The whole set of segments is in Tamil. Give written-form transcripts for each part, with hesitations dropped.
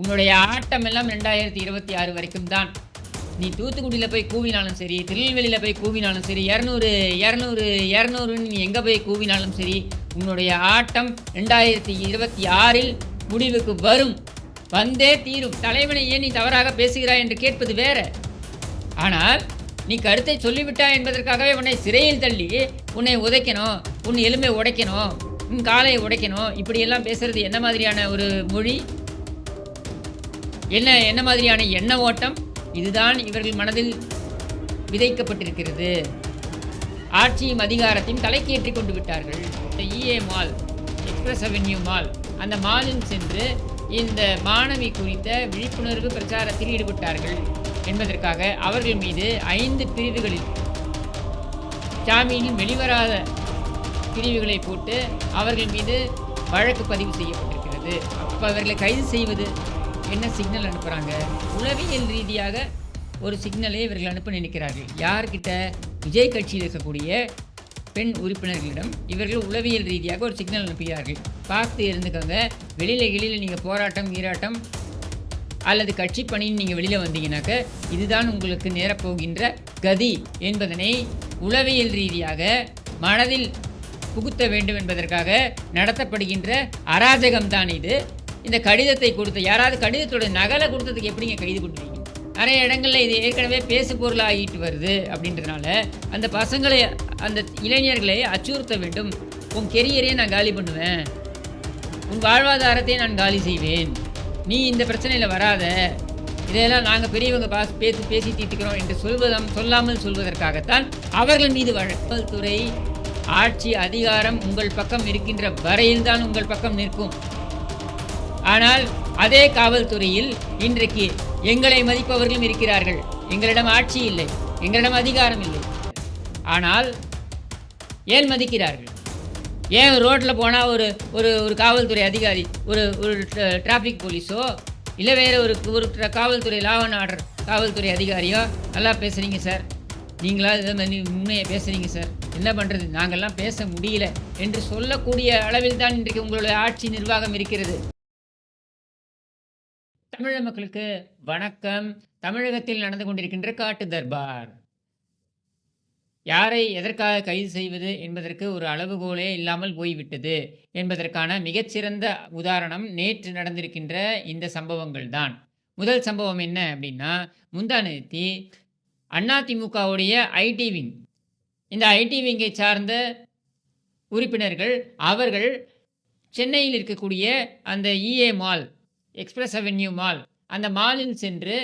உன்னுடைய ஆட்டம் எல்லாம் 2026 வரைக்கும் தான். நீ தூத்துக்குடியில் போய் கூவினாலும் சரி, திருநெல்வேலியில் போய் கூவினாலும் சரி, 200 200 200ன்னு நீ எங்கே போய் கூவினாலும் சரி, உன்னுடைய ஆட்டம் 2026ல் முடிவுக்கு வரும். வந்தே தீரும். தலைவனை ஏன் நீ தவறாக பேசுகிறாய் என்று கேட்பது வேற. ஆனால் நீ கருத்தை சொல்லிவிட்டாய் என்பதற்காகவே உன்னை சிறையில் தள்ளி உன்னை உதைக்கணும், உன் எலும்பை உடைக்கணும், உன் காலையை உடைக்கணும், இப்படியெல்லாம் பேசுறது என்ன மாதிரியான ஒரு மொழி? என்ன மாதிரியான எண்ண ஓட்டம்? இதுதான் இவர்கள் மனதில் விதைக்கப்பட்டிருக்கிறது. ஆட்சியும் அதிகாரத்தையும் தலைக்கேற்றி கொண்டு விட்டார்கள். இஏ மால், எக்ஸ்பிரஸ் அவென்யூ மால், அந்த மாலில் சென்று இந்த மாணவி குறித்த விழிப்புணர்வு பிரச்சாரத்தில் ஈடுபட்டார்கள் என்பதற்காக அவர்கள் மீது 5 பிரிவுகளில் ஜாமீனில் வெளிவராத பிரிவுகளை போட்டு அவர்கள் மீது வழக்கு பதிவு செய்யப்பட்டிருக்கிறது. அப்போ அவர்களை கைது செய்வது என்ன சிக்னல் அனுப்புகிறாங்க? உளவியல் ரீதியாக ஒரு சிக்னலை இவர்கள் அனுப்ப நினைக்கிறார்கள். யார்கிட்ட? விஜய் கட்சியில் இருக்கக்கூடிய பெண் உறுப்பினர்களிடம் இவர்கள் உளவியல் ரீதியாக ஒரு சிக்னல் அனுப்புகிறார்கள். பார்த்து இருந்துக்கோங்க, வெளியில் நீங்கள் போராட்டம் ஈராட்டம் அல்லது கட்சி பணின்னு நீங்கள் வெளியில் வந்தீங்கன்னாக்க இதுதான் உங்களுக்கு நேரப்போகின்ற கதி என்பதனை உளவியல் ரீதியாக மனதில் புகுத்த வேண்டும் என்பதற்காக நடத்தப்படுகின்ற அராஜகம்தான் இது. இந்த கடிதத்தை கொடுத்த யாராவது கடிதத்தோட நகலை கொடுத்ததுக்கு எப்படிங்க கைது பண்ணுவீங்க? நிறைய இடங்களில் இது ஏற்கனவே பேசு பொருளாகிட்டு வருது. அப்படின்றதுனால அந்த பசங்களை, அந்த இளைஞர்களை அச்சுறுத்த வேண்டும். உன் கெரியரையே நான் காலி பண்ணுவேன், உன் வாழ்வாதாரத்தை நான் காலி செய்வேன், நீ இந்த பிரச்சனையில் வராத, இதையெல்லாம் நாங்கள் பெரியவங்க பேசி தீர்த்துக்கிறோம் என்று சொல்லாமல் சொல்வதற்காகத்தான் அவர்கள் மீது வழக்கு. துறை ஆட்சி அதிகாரம் உங்கள் பக்கம் இருக்கின்ற வரையில்தான் உங்கள் பக்கம் நிற்கும். ஆனால் அதே காவல்துறையில் இன்றைக்கு எங்களை மதிப்பவர்களும் இருக்கிறார்கள். எங்களிடம் ஆட்சி இல்லை, எங்களிடம் அதிகாரம் இல்லை. ஆனால் ஏன் மதிக்கிறார்கள்? ஏன் ரோட்டில் போனால் ஒரு காவல்துறை அதிகாரி, ஒரு டிராஃபிக் போலீஸோ இல்லை வேறு ஒரு காவல்துறை லா அண்ட் ஆர்டர் காவல்துறை அதிகாரியோ, நல்லா பேசுகிறீங்க சார், நீங்களா இதை மாதிரி உண்மையை பேசுகிறீங்க சார், என்ன பண்ணுறது, நாங்கள்லாம் பேச முடியல என்று சொல்லக்கூடிய அளவில் தான் இன்றைக்கு உங்களுடைய ஆட்சி நிர்வாகம் இருக்கிறது. தமிழக மக்களுக்கு வணக்கம். தமிழகத்தில் நடந்து கொண்டிருக்கின்ற காட்டு தர்பார். யாரை எதற்காக கைது செய்வது என்பதற்கு ஒரு அளவுகோலே இல்லாமல் போய்விட்டது என்பதற்கான மிகச்சிறந்த உதாரணம் நேற்று நடந்திருக்கின்ற இந்த சம்பவங்கள் தான். முதல் சம்பவம் என்ன அப்படின்னா, முந்தானேத்தி அதிமுகவுடைய ஐடி விங், இந்த ஐடி விங்கை சார்ந்த உறுப்பினர்கள் அவர்கள் சென்னையில் இருக்கக்கூடிய அந்த இஏ மால், எக்ஸ்பிரஸ் அவென்யூ மால், அந்த மாலில் சென்று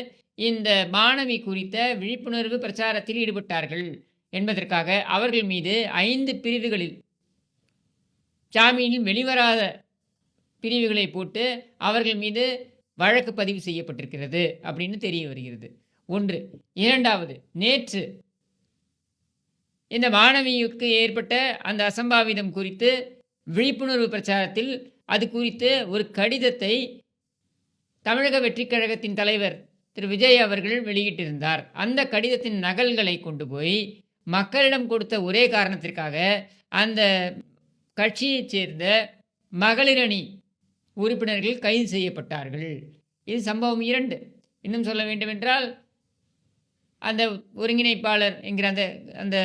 இந்த மாணவி குறித்த விழிப்புணர்வு பிரச்சாரத்தில் ஈடுபட்டார்கள் என்பதற்காக அவர்கள் மீது 5 பிரிவுகளில் ஜாமீனில் வெளிவராத பிரிவுகளை போட்டு அவர்கள் மீது வழக்கு பதிவு செய்யப்பட்டிருக்கிறது அப்படின்னு தெரிய வருகிறது. ஒன்று. இரண்டாவது, நேற்று இந்த மாணவிக்கு ஏற்பட்ட அந்த அசம்பாவிதம் குறித்து விழிப்புணர்வு பிரச்சாரத்தில் அது குறித்து ஒரு கடிதத்தை தமிழக வெற்றிக் கழகத்தின் தலைவர் திரு விஜய் அவர்கள் வெளியிட்டிருந்தார். அந்த கடிதத்தின் நகல்களை கொண்டு போய் மக்களிடம் கொடுத்த ஒரே காரணத்திற்காக அந்த கட்சியைச் சேர்ந்த மகளிரணி உறுப்பினர்கள் கைது செய்யப்பட்டார்கள். இது சம்பவம் 2. இன்னும் சொல்ல வேண்டுமென்றால், அந்த ஒருங்கிணைப்பாளர் என்கிற அந்த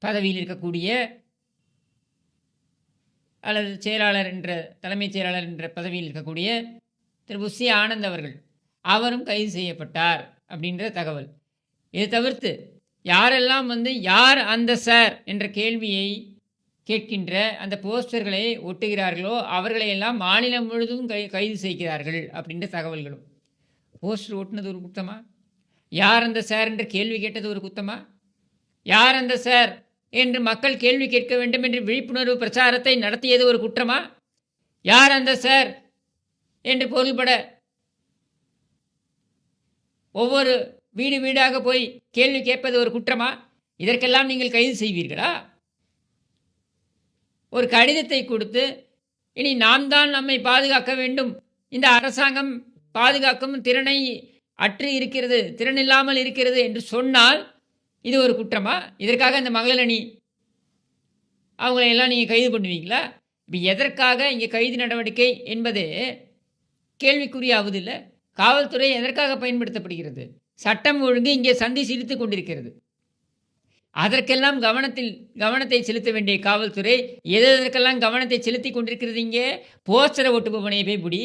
பதவியில் இருக்கக்கூடிய அல்லது செயலாளர் என்ற தலைமைச் செயலாளர் என்ற பதவியில் இருக்கக்கூடிய திரு புஷி ஆனந்த் அவரும் கைது செய்யப்பட்டார் அப்படின்ற தகவல். இதை தவிர்த்து யாரெல்லாம் யார் அந்த சார் என்ற கேள்வியை கேட்கின்ற அந்த போஸ்டர்களை ஒட்டுகிறார்களோ அவர்களையெல்லாம் மாநிலம் முழுவதும் கைது செய்கிறார்கள் அப்படின்ற தகவல்களும். போஸ்டர் ஒட்டுனது ஒரு குற்றமா? யார் அந்த சார் என்ற கேள்வி கேட்டது ஒரு குற்றமா? யார் அந்த சார் என்று மக்கள் கேள்வி கேட்க வேண்டும் என்று விழிப்புணர்வு பிரச்சாரத்தை நடத்தியது ஒரு குற்றமா? யார் அந்த சார் என்று பொருள்பட ஒவ்வொரு வீடு வீடாக போய் கேள்வி கேட்பது ஒரு குற்றமா? இதற்கெல்லாம் நீங்கள் கைது செய்வீர்களா? ஒரு கடிதத்தை கொடுத்து இனி நாம் தான் நம்மை பாதுகாக்க வேண்டும், இந்த அரசாங்கம் பாதுகாக்கும் திறனை அற்று இருக்கிறது, திறனில்லாமல் இருக்கிறது என்று சொன்னால் இது ஒரு குற்றமா? இதற்காக இந்த மகளிரணி அவங்களையெல்லாம் நீங்கள் கைது பண்ணுவீங்களா? இப்போ எதற்காக இங்கே கைது நடவடிக்கை என்பது கேள்விக்குறியாவது இல்லை. காவல்துறை எதற்காக பயன்படுத்தப்படுகிறது? சட்டம் ஒழுங்கு இங்கே சந்தி சிரித்து கொண்டிருக்கிறது. அதற்கெல்லாம் கவனத்தை செலுத்த வேண்டிய காவல்துறை எதற்கெல்லாம் கவனத்தை செலுத்தி கொண்டிருக்கிறது? இங்கே போஸ்டரை ஒட்டுபவனையை போய் பிடி,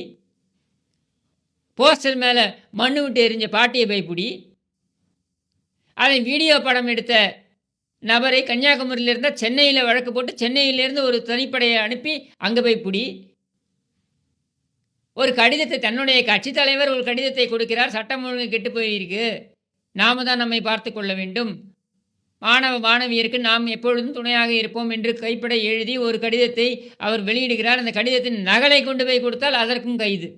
போஸ்டர் மேலே மண்ணு விட்டு எரிஞ்ச பாட்டியை போய் பிடி, அதை வீடியோ படம் எடுத்த நபரை கன்னியாகுமரியில் இருந்தால் சென்னையில் வழக்கு போட்டு சென்னையிலேருந்து ஒரு தனிப்படையை அனுப்பி அங்கே போய் பிடி. ஒரு கடிதத்தை தன்னுடைய கட்சி தலைவர் ஒரு கடிதத்தை கொடுக்கிறார், சட்டம் ஒழுங்கு கெட்டு போயிருக்கு, நாம தான் நம்மை பார்த்து கொள்ள வேண்டும், மாணவியருக்கு நாம் எப்பொழுதும் துணையாக இருப்போம் என்று கைப்பட எழுதி ஒரு கடிதத்தை அவர் வெளியிடுகிறார். அந்த கடிதத்தின் நகலை கொண்டு போய் கொடுத்தால் அதற்கும் கைது.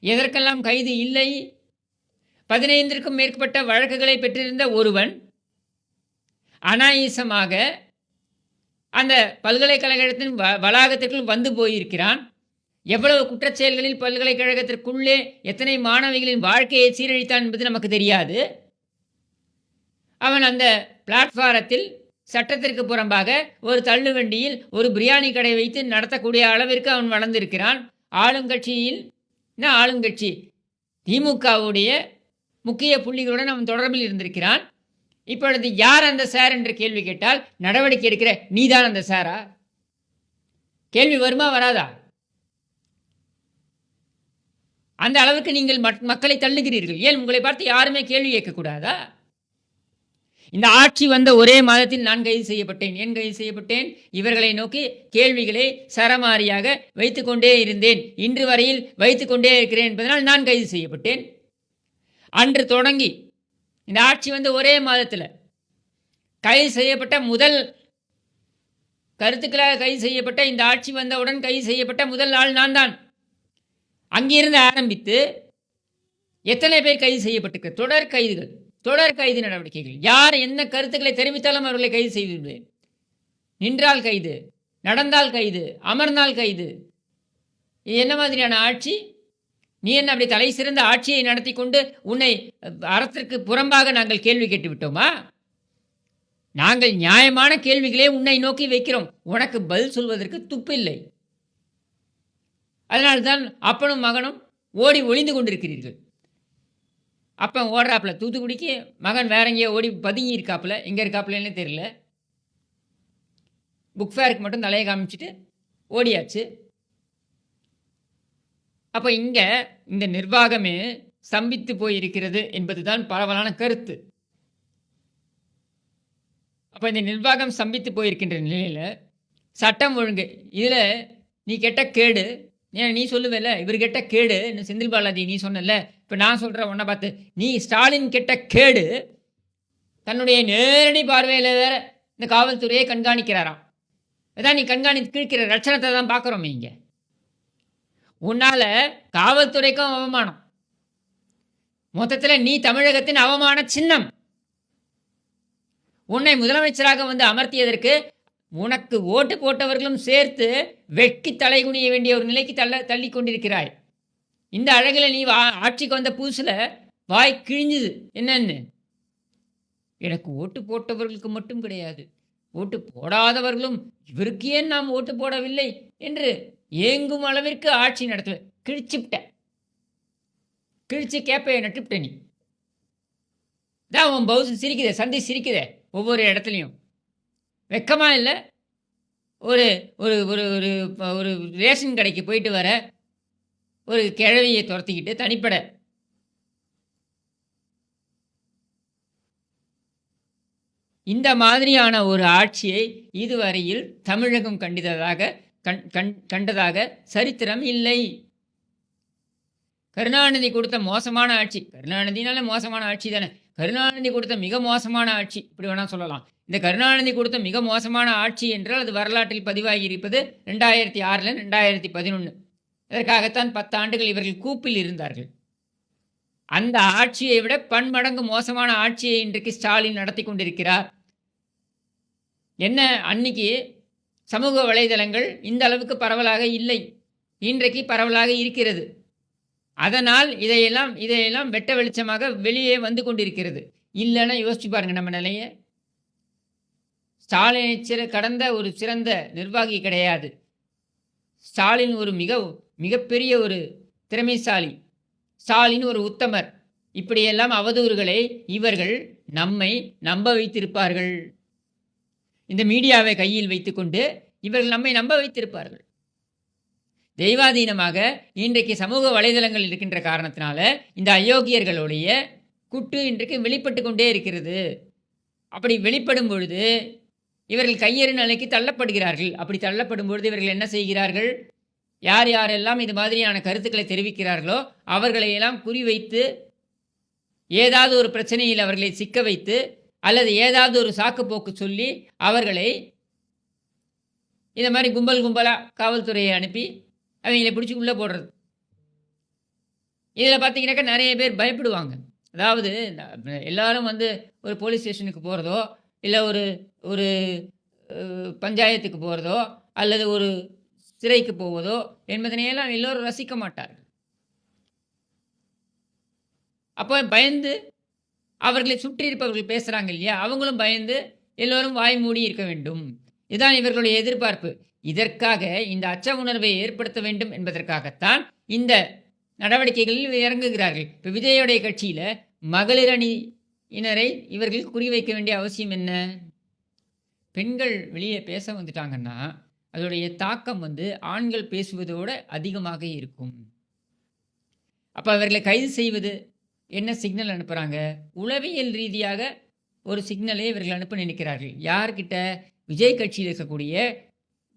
எதற்கெல்லாம் கைது இல்லை? 15க்கும் மேற்பட்ட வழக்குகளை பெற்றிருந்த ஒருவன் அனாயாசமாக அந்த பல்கலைக்கழகத்தின் வளாகத்திற்குள் வந்து போயிருக்கிறான். எவ்வளவு குற்றச்செயல்களில் பல்கலைக்கழகத்திற்குள்ளே எத்தனை மாணவிகளின் வாழ்க்கையை சீரழித்தான் என்பது நமக்கு தெரியாது. அவன் அந்த பிளாட்ஃபாரத்தில் சட்டத்திற்கு புறம்பாக ஒரு தள்ளுவண்டியில் ஒரு பிரியாணி கடை வைத்து நடத்தக்கூடிய அளவிற்கு அவன் வளர்ந்திருக்கிறான். ஆளுங்கட்சி திமுகவுடைய முக்கிய புள்ளிகளுடன் அவன் தொடர்பில் இருந்திருக்கிறான். இப்பொழுது யார் அந்த சார் என்று கேள்வி கேட்டால் நடவடிக்கை எடுக்கிற நீதான் அந்த சாரா? கேள்வி வருமா வராதா? அந்த அளவுக்கு நீங்கள் மக்களை தள்ளுகிறீர்கள். ஏன் உங்களை பார்த்து யாருமே கேள்வி கேட்கக்கூடாதா? இந்த ஆட்சி வந்த ஒரே மாதத்தில் நான் கைது செய்யப்பட்டேன். ஏன் கைது செய்யப்பட்டேன்? இவர்களை நோக்கி கேள்விகளை சரமாரியாக வைத்துக்கொண்டே இருந்தேன், இன்று வரையில் வைத்துக்கொண்டே இருக்கிறேன் என்பதனால் நான் கைது செய்யப்பட்டேன். அன்று தொடங்கி இந்த ஆட்சி வந்து ஒரே மாதத்தில் கைது செய்யப்பட்ட முதல் கருத்துக்களாக கைது செய்யப்பட்ட, இந்த ஆட்சி வந்தவுடன் கைது செய்யப்பட்ட முதல் ஆள் நான் தான். அங்கிருந்து ஆரம்பித்து எத்தனை பேர் கைது செய்யப்பட்டிருக்க? தொடர் கைது நடவடிக்கைகள். யார் என்ன கருத்துக்களை தெரிவித்தாலும் அவர்களை கைது செய்துள்ளேன். நின்றால் கைது, நடந்தால் கைது, அமர்ந்தால் கைது. இது என்ன மாதிரியான ஆட்சி? நீ என்ன அப்படி தலை சிறந்த ஆட்சியை நடத்தி கொண்டு உன்னை அறத்திற்கு புறம்பாக நாங்கள் கேள்வி கேட்டு விட்டோமா? நாங்கள் நியாயமான கேள்விகளே உன்னை நோக்கி வைக்கிறோம். உனக்கு பதில் சொல்வதற்கு துப்பில்லை. அதனால்தான் அப்பனும் மகனும் ஓடி ஒளிந்து கொண்டிருக்கிறீர்கள். அப்பன் ஓடுறாப்புல தூத்துக்குடிக்கு, மகன் வேற எங்கேயோ ஓடி பதுங்கி இருக்காப்புல, எங்கே இருக்காப்புலன்னு தெரியல. புக் ஃபேருக்கு மட்டும் தலையை காமிச்சிட்டு ஓடியாச்சு. அப்போ இங்கே இந்த நிர்வாகமே ஸ்தம்பித்து போயிருக்கிறது என்பதுதான் பரவலான கருத்து. அப்போ இந்த நிர்வாகம் ஸ்தம்பித்து போயிருக்கின்ற நிலையில் சட்டம் ஒழுங்கு இதில் நீ கெட்ட கேடு, நீ சொல்லுவேல இவர் கெட்ட கேடு, செந்தில் பாலாஜி நீ சொன்னல, இப்போ நான் சொல்கிறேன் உன்னை பார்த்து, நீ ஸ்டாலின் கெட்ட கேடு. தன்னுடைய நேரடி பார்வையில் வேற இந்த காவல்துறையை கண்காணிக்கிறாராம். அதான் நீ கிழிக்கிற லட்சணத்தை தான் பார்க்குறோம். இங்கே உன்னால் காவல்துறைக்கும் அவமானம், மொத்தத்தில் நீ தமிழகத்தின் அவமான சின்னம். உன்னை முதலமைச்சராக வந்து அமர்த்தியதற்கு உனக்கு ஓட்டு போட்டவர்களும் சேர்த்து வெட்கி தலைகுனிய வேண்டிய ஒரு நிலைக்கு தள்ளி கொண்டிருக்கிறாய். இந்த அழகில் நீ ஆட்சிக்கு வந்த புதுசில் வாய் கிழிஞ்சுது. என்னன்னு, எனக்கு ஓட்டு போட்டவர்களுக்கு மட்டும் கிடையாது, ஓட்டு போடாதவர்களும் இவருக்கு ஏன் நாம் ஓட்டு போடவில்லை என்று ஏங்கும் அளவிற்கு ஆட்சி நடத்துவேன். கிழிச்சு கேப்பையை நட்டுவிட்ட. நீ தான் உன் பவுசு சிரிக்குதே, சந்தி சிரிக்குதே ஒவ்வொரு இடத்துலையும். வெக்கமா இல்லை? ஒரு ஒரு ஒரு ஒரு ரேஷன் கடைக்கு போயிட்டு வர ஒரு கிழவியை துரத்திக்கிட்டு தனிப்பட இந்த மாதிரியான ஒரு ஆட்சியை இதுவரையில் தமிழகம் கண்டதாக சரித்திரம் இல்லை. கருணாநிதி கொடுத்த மோசமான ஆட்சி, கருணாநிதினால மோசமான ஆட்சி தானே, கருணாநிதி கொடுத்த மிக மோசமான ஆட்சி, இப்படி வேணால் சொல்லலாம். இந்த கருணாநிதி கொடுத்த மிக மோசமான ஆட்சி என்றால் அது வரலாற்றில் பதிவாகி இருப்பது 2006 2011. இதற்காகத்தான் 10 ஆண்டுகள் இவர்கள் கூப்பில் இருந்தார்கள். அந்த ஆட்சியை விட பன்மடங்கு மோசமான ஆட்சியை இன்றைக்கு ஸ்டாலின் நடத்தி கொண்டிருக்கிறார். என்ன, அன்னைக்கு சமூக வலைதளங்கள் இந்த அளவுக்கு பரவலாக இல்லை, இன்றைக்கு பரவலாக இருக்கிறது. அதனால் இதையெல்லாம் வெட்ட வெளிச்சமாக வெளியே வந்து கொண்டிருக்கிறது. இல்லைன்னா யோசிச்சு பாருங்கள் நம்ம நிலையை. ஸ்டாலினை கடந்த ஒரு சிறந்த நிர்வாகி கிடையாது. ஸ்டாலின் ஒரு மிகப்பெரிய ஒரு திறமைசாலி, ஸ்டாலின் ஒரு உத்தமர், இப்படியெல்லாம் அவதூறுகளை இவர்கள் நம்மை நம்ப வைத்திருப்பார்கள். இந்த மீடியாவை கையில் வைத்துக்கொண்டு இவர்கள் நம்மை நம்ப வைத்திருப்பார்கள். தெய்வாதீனமாக இன்றைக்கு சமூக வலைதளங்கள் இருக்கின்ற காரணத்தினால இந்த அயோக்கியர்களுடைய குட்டு இன்றைக்கு வெளிப்பட்டு கொண்டே இருக்கிறது. அப்படி வெளிப்படும் பொழுது இவர்கள் கையெறு நிலைக்கு தள்ளப்படுகிறார்கள். அப்படி தள்ளப்படும் பொழுது இவர்கள் என்ன செய்கிறார்கள்? யார் யாரெல்லாம் இது மாதிரியான கருத்துக்களை தெரிவிக்கிறார்களோ அவர்களையெல்லாம் குறிவைத்து ஏதாவது ஒரு பிரச்சனையில் அவர்களை சிக்க வைத்து அல்லது ஏதாவது ஒரு சாக்குப்போக்கு சொல்லி அவர்களை இந்த மாதிரி கும்பல் கும்பலாக காவல்துறையை அனுப்பி அவங்களை பிடிச்சி உள்ளே போடுறது. இதில் பார்த்தீங்கன்னாக்கா நிறைய பேர் பயப்படுவாங்க. அதாவது எல்லாரும் வந்து ஒரு போலீஸ் ஸ்டேஷனுக்கு போகிறதோ இல்லை ஒரு ஒரு பஞ்சாயத்துக்கு போகிறதோ அல்லது ஒரு சிறைக்கு போவதோ என்பதனையெல்லாம் எல்லோரும் ரசிக்க மாட்டார்கள். அப்போ பயந்து அவர்களை சுற்றி இருப்பவர்கள் பேசுகிறாங்க இல்லையா, அவங்களும் பயந்து எல்லோரும் வாய் மூடி இருக்க வேண்டும். இதுதான் இவர்களுடைய எதிர்பார்ப்பு. இதற்காக இந்த அச்ச உணர்வை ஏற்படுத்த வேண்டும் என்பதற்காகத்தான் இந்த நடவடிக்கைகளில் இறங்குகிறார்கள். இப்போ விஜயோடைய கட்சியில் மகளிர் அணியினரை இவர்கள் குறிவைக்க வேண்டிய அவசியம் என்ன? பெண்கள் வெளியே பேச வந்துட்டாங்கன்னா அதோடைய தாக்கம் வந்து ஆண்கள் பேசுவதோடு அதிகமாக இருக்கும். அப்போ அவர்களை கைது செய்வது என்ன சிக்னல் அனுப்புகிறாங்க? உளவியல் ரீதியாக ஒரு சிக்னலை இவர்கள் அனுப்ப நினைக்கிறார்கள். யார்கிட்ட? விஜய் கட்சியில் இருக்கக்கூடிய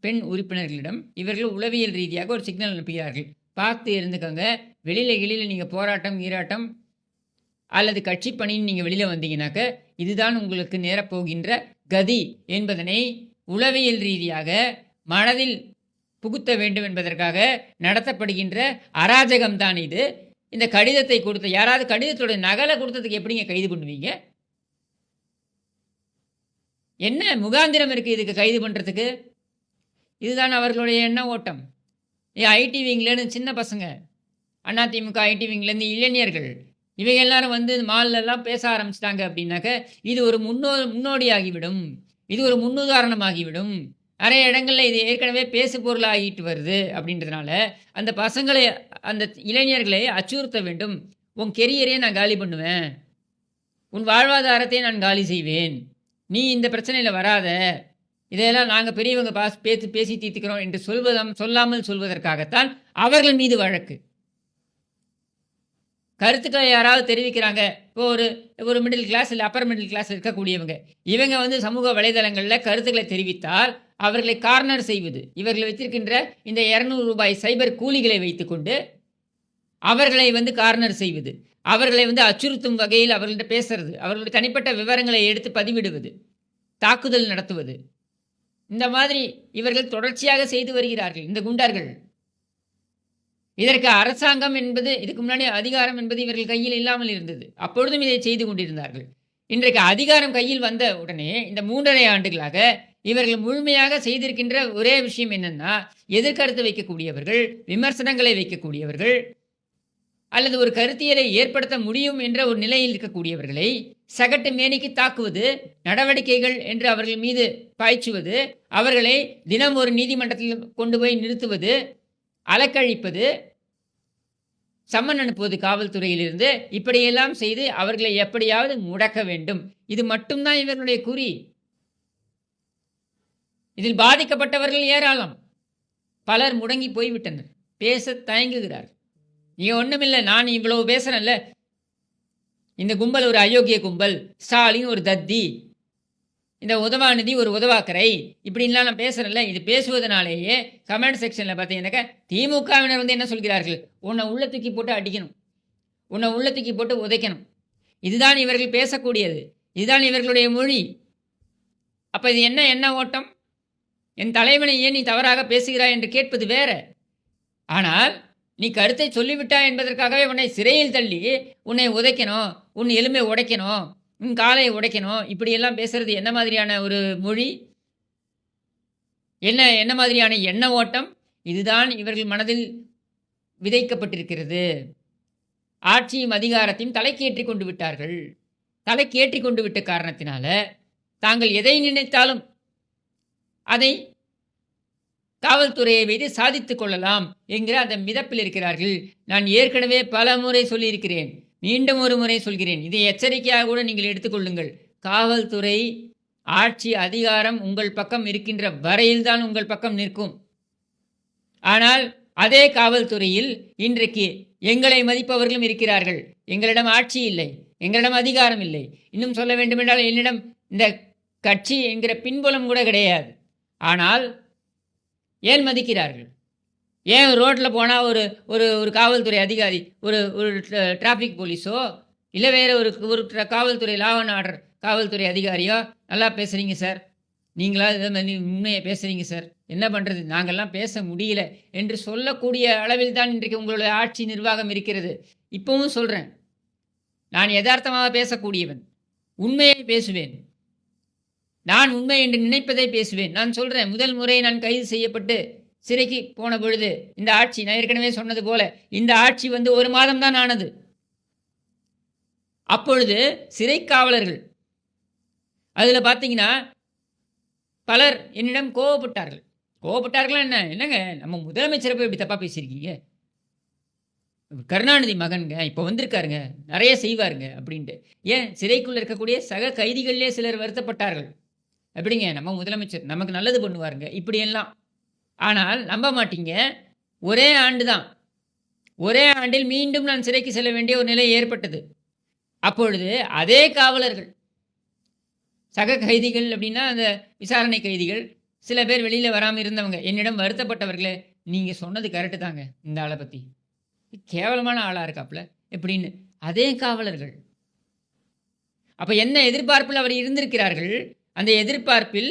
பெண் உறுப்பினர்களிடம் இவர்கள் உளவியல் ரீதியாக ஒரு சிக்னல் அனுப்புகிறார்கள். பார்த்து இருந்துக்கோங்க, வெளியில் நீங்கள் போராட்டம் ஈராட்டம் அல்லது கட்சி பணின்னு நீங்கள் வெளியில் வந்தீங்கன்னாக்க இதுதான் உங்களுக்கு நேரப்போகின்ற கதி என்பதனை உளவியல் ரீதியாக மனதில் புகுத்த வேண்டும் என்பதற்காக நடத்தப்படுகின்ற அராஜகம்தான் இது. இந்த கடிதத்தை கொடுத்த யாராவது கடிதத்தோட நகலை கொடுத்ததுக்கு எப்படிங்க கைது பண்ணுவீங்க? என்ன முகாந்திரம் இருக்குது இதுக்கு கைது பண்ணுறதுக்கு? இதுதான் அவர்களுடைய எண்ண ஓட்டம். ஐடி விங்லேருந்து சின்ன பசங்க, அதிமுக ஐடி விங்லேருந்து இளைஞர்கள், இவங்க எல்லாரும் வந்து மாலெல்லாம் பேச ஆரம்பிச்சிட்டாங்க அப்படின்னாக்க இது ஒரு முன்னோடியாகிவிடும், இது ஒரு முன்னுதாரணமாகிவிடும். நிறைய இடங்களில் இது ஏற்கனவே பேசு பொருளாகிட்டு வருது. அப்படின்றதுனால அந்த பசங்களை அந்த இளைஞர்களை அச்சுறுத்த வேண்டும். உன் கெரியரையே நான் காலி பண்ணுவேன், உன் வாழ்வாதாரத்தை நான் காலி செய்வேன், நீ இந்த பிரச்சனையில் வராத, இதையெல்லாம் நாங்கள் பெரியவங்க பேசி தீர்த்துக்கிறோம் என்று சொல்லாமல் சொல்வதற்காகத்தான் அவர்கள் மீது வழக்கு. கருத்துக்களை யாராவது தெரிவிக்கிறாங்க, இப்போ ஒரு மிடில் கிளாஸ் இல்லை அப்பர் மிடில் கிளாஸ் இருக்கக்கூடியவங்க, இவங்க வந்து சமூக வலைதளங்களில் கருத்துக்களை தெரிவித்தால் அவர்களை கார்னர் செய்வது, இவர்களை வைத்திருக்கின்ற இந்த 200 ரூபாய் சைபர் கூலிகளை வைத்துக்கொண்டு அவர்களை வந்து கார்னர் செய்வது, அவர்களை வந்து அச்சுறுத்தும் வகையில் அவர்கள்ட்ட பேசுறது, அவர்களுடைய தனிப்பட்ட விவரங்களை எடுத்து பதிவிடுவது, தாக்குதல் நடத்துவது, இந்த மாதிரி இவர்கள் தொடர்ச்சியாக செய்து வருகிறார்கள் இந்த குண்டர்கள். இதற்கு அரசாங்கம் என்பது, இதுக்கு முன்னாடி அதிகாரம் என்பது இவர்கள் கையில் இல்லாமல் இருந்தது. அப்பொழுதும் இதை செய்து கொண்டிருந்தார்கள். இன்றைக்கு அதிகாரம் கையில் வந்த உடனே இந்த 3.5 ஆண்டுகளாக இவர்கள் முழுமையாக செய்திருக்கின்ற ஒரே விஷயம் என்னன்னா, எதிர்கருத்து வைக்கக்கூடியவர்கள், விமர்சனங்களை வைக்கக்கூடியவர்கள் அல்லது ஒரு கருத்தியலை ஏற்படுத்த முடியும் என்ற ஒரு நிலையில் இருக்கக்கூடியவர்களை சகட்டு மேனிக்கு தாக்குவது, நடவடிக்கைகள் என்று அவர்கள் மீது பாய்ச்சுவது, அவர்களை தினம் ஒரு நீதிமன்றத்தில் கொண்டு போய் நிறுத்துவது, அலக்கழிப்பது, சம்மன் அனுப்புவது காவல்துறையிலிருந்து, இப்படியெல்லாம் செய்து அவர்களை எப்படியாவது முடக்க வேண்டும். இது மட்டும்தான் இவர்களுடைய குறி. இதில் பாதிக்கப்பட்டவர்கள் ஏராளம். பலர் முடங்கி போய்விட்டனர், பேச தயங்குகிறார். நீ ஒன்றுமில்லை, நான் இவ்வளவு பேசுகிறேன்ல, இந்த கும்பல் ஒரு அயோக்கிய கும்பல், ஸ்டாலின் ஒரு தத்தி, இந்த உதவாநிதி ஒரு உதவாக்கரை, இப்படின்லாம் நான் பேசுகிறேன்ல, இது பேசுவதனாலேயே கமெண்ட் செக்ஷனில் பார்த்தீங்கன்னாக்கா திமுகவினர் வந்து என்ன சொல்கிறார்கள்? உன்னை உள்ள தூக்கி போட்டு அடிக்கணும், உன்னை உள்ள தூக்கி போட்டு உதைக்கணும். இதுதான் இவர்கள் பேசக்கூடியது, இதுதான் இவர்களுடைய மொழி. அப்போ இது என்ன ஓட்டம்? என் தலைவனை ஏன் நீ தவறாக பேசுகிறாய் என்று கேட்பது வேற. ஆனால் நீ கருத்தை சொல்லிவிட்டாய் என்பதற்காகவே உன்னை சிறையில் தள்ளி உன்னை உதைக்கணும், உன் எலும்பை உடைக்கணும், உன் காலை உடைக்கணும், இப்படியெல்லாம் பேசுறது என்ன மாதிரியான ஒரு மொழி? என்ன மாதிரியான எண்ண ஓட்டம்? இதுதான் இவர்கள் மனதில் விதைக்கப்பட்டிருக்கிறது. ஆட்சியும் அதிகாரத்தையும் தலைக்கேற்றி கொண்டு விட்டார்கள். தலைக்கேற்றி கொண்டு விட்ட காரணத்தினால தாங்கள் எதை நினைத்தாலும் அதை காவல்துறையை வைத்து சாதித்துக் கொள்ளலாம் என்கிற அந்த மிதப்பில் இருக்கிறார்கள். நான் ஏற்கனவே பல முறை சொல்லியிருக்கிறேன். மீண்டும் ஒரு முறை சொல்கிறேன். இதை எச்சரிக்கையாக கூட நீங்கள் எடுத்துக்கொள்ளுங்கள். காவல்துறை ஆட்சி அதிகாரம் உங்கள் பக்கம் இருக்கின்ற வரையில்தான் உங்கள் பக்கம் நிற்கும். ஆனால் அதே காவல்துறையில் இன்றைக்கு எங்களை மதிப்பவர்களும் இருக்கிறார்கள். எங்களிடம் ஆட்சி இல்லை, எங்களிடம் அதிகாரம் இல்லை. இன்னும் சொல்ல வேண்டுமென்றால் என்னிடம் இந்த கட்சி என்கிற பின்புலம் கூட கிடையாது. ஆனால் ஏன் மதிக்கிறார்கள்? ஏன் ரோட்டில் போனால் ஒரு ஒரு ஒரு காவல்துறை அதிகாரி, ஒரு ஒரு டிராஃபிக் போலீஸோ இல்லை வேறு ஒரு ஒரு காவல்துறை லா அண்ட் ஆர்டர் காவல்துறை அதிகாரியோ, நல்லா பேசுகிறீங்க சார், நீங்களா இதை மாதிரி உண்மையை பேசுகிறீங்க சார், என்ன பண்ணுறது, நாங்கள்லாம் பேச முடியல என்று சொல்லக்கூடிய அளவில் தான் இன்றைக்கு உங்களுடைய ஆட்சி நிர்வாகம் இருக்கிறது. இப்போவும் சொல்கிறேன், நான் யதார்த்தமாக பேசக்கூடியவன், உண்மையை பேசுவேன். நான் உண்மை என்று நினைப்பதை பேசுவேன். நான் சொல்கிறேன், முதல் முறை நான் கைது செய்யப்பட்டு சிறைக்கு போன பொழுது இந்த ஆட்சி, நான் ஏற்கனவே சொன்னது போல, இந்த ஆட்சி வந்து 1 மாதம் தான் ஆனது. அப்பொழுது சிறை காவலர்கள் அதில் பார்த்தீங்கன்னா பலர் என்னிடம் கோவப்பட்டார்கள். கோவப்பட்டார்களா என்னங்க நம்ம முதலமைச்சரை போய் இப்படி தப்பாக பேசியிருக்கீங்க, கருணாநிதி மகன்க, இப்போ வந்திருக்காருங்க, நிறைய செய்வாருங்க அப்படின்ட்டு. ஏன் சிறைக்குள்ளே இருக்கக்கூடிய சக கைதிகளிலே சிலர் வருத்தப்பட்டார்கள். எப்படிங்க நம்ம முதலமைச்சர் நமக்கு நல்லது பண்ணுவாருங்க இப்படியெல்லாம். ஆனால் நம்ப மாட்டீங்க, ஒரே ஆண்டு தான், ஒரே ஆண்டில் மீண்டும் நான் சிறைக்கு செல்ல வேண்டிய ஒரு நிலை ஏற்பட்டது. அப்பொழுது அதே காவலர்கள், சக கைதிகள் அப்படின்னா அந்த விசாரணை கைதிகள், சில பேர் வெளியில் வராமல் இருந்தவங்க என்னிடம் வருத்தப்பட்டவர்களே, நீங்கள் சொன்னது கரெக்டு தாங்க, இந்த ஆளை பற்றி கேவலமான ஆளாக இருக்காப்புல எப்படின்னு. அதே காவலர்கள் அப்போ என்ன எதிர்பார்ப்பில் அவர் இருந்திருக்கிறார்கள், அந்த எதிர்பார்ப்பில்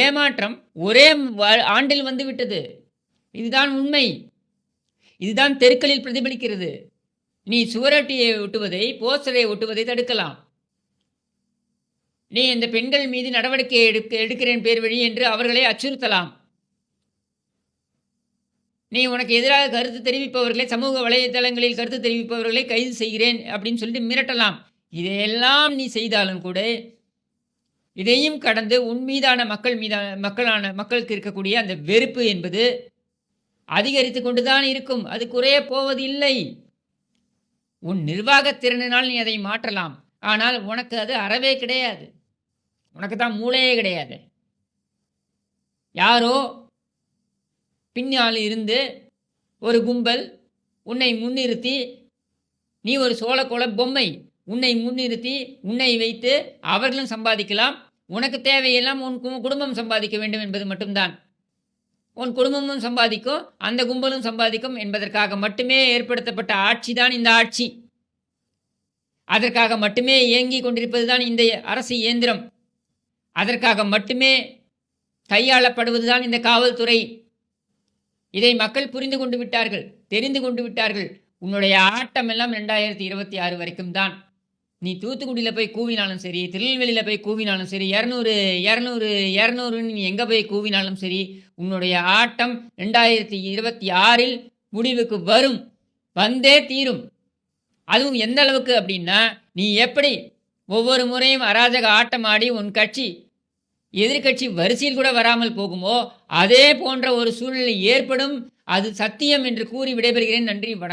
ஏமாற்றம் ஒரே ஆண்டில் வந்து விட்டது. இதுதான் உண்மை, இதுதான் தெருக்களில் பிரதிபலிக்கிறது. நீ சுவரொட்டியை ஒட்டுவதை, போஸ்டரை ஒட்டுவதை தடுக்கலாம். நீ இந்த பெண்கள் மீது நடவடிக்கை எடுக்கிறேன் பேர் வழி என்று அவர்களை அச்சுறுத்தலாம். நீ உனக்கு எதிராக கருத்து தெரிவிப்பவர்களை, சமூக வலைதளங்களில் கருத்து தெரிவிப்பவர்களை கைது செய்கிறேன் அப்படின்னு சொல்லிட்டு மிரட்டலாம். இதையெல்லாம் நீ செய்தாலும் கூட, இதையும் கடந்து உன் மீதான மக்களுக்கு இருக்கக்கூடிய அந்த வெறுப்பு என்பது அதிகரித்து கொண்டுதான் இருக்கும். அது குறைய போவது இல்லை. உன் நிர்வாகத் திறனினால் நீ அதை மாற்றலாம். ஆனால் உனக்கு அது அறவே கிடையாது. உனக்கு தான் மூளையே கிடையாது. யாரோ பின்னால் இருந்து ஒரு கும்பல் உன்னை முன்னிறுத்தி, நீ ஒரு சோளக்கோள பொம்மை, உன்னை முன்னிறுத்தி உன்னை வைத்து அவர்களும் சம்பாதிக்கலாம். உனக்கு தேவையெல்லாம் உன் குடும்பம் சம்பாதிக்க வேண்டும் என்பது மட்டும்தான். உன் குடும்பமும் சம்பாதிக்கும், அந்த கும்பலும் சம்பாதிக்கும் என்பதற்காக மட்டுமே ஏற்படுத்தப்பட்ட ஆட்சி தான் இந்த ஆட்சி. அதற்காக மட்டுமே இயங்கி கொண்டிருப்பது தான் இந்த அரசு இயந்திரம். அதற்காக மட்டுமே கையாளப்படுவதுதான் இந்த காவல்துறை. இதை மக்கள் புரிந்து கொண்டு விட்டார்கள், தெரிந்து கொண்டு விட்டார்கள். உன்னுடைய ஆட்டம் எல்லாம் 2026 வரைக்கும் தான். நீ தூத்துக்குடியில் போய் கூவினாலும் சரி, திருநெல்வேலியில் போய் கூவினாலும் சரி, 200 200 200ன்னு நீ எங்கே போய் கூவினாலும் சரி, உன்னுடைய ஆட்டம் 2026 முடிவுக்கு வரும், வந்தே தீரும். அதுவும் எந்த அளவுக்கு அப்படின்னா, நீ எப்படி ஒவ்வொரு முறையும் அராஜக ஆட்டம் ஆடி உன் கட்சி எதிர்கட்சி வரிசையில் கூட வராமல் போகுமோ, அதே போன்ற ஒரு சூழ்நிலை ஏற்படும். அது சத்தியம் என்று கூறி விடைபெறுகிறேன். நன்றி, வணக்கம்.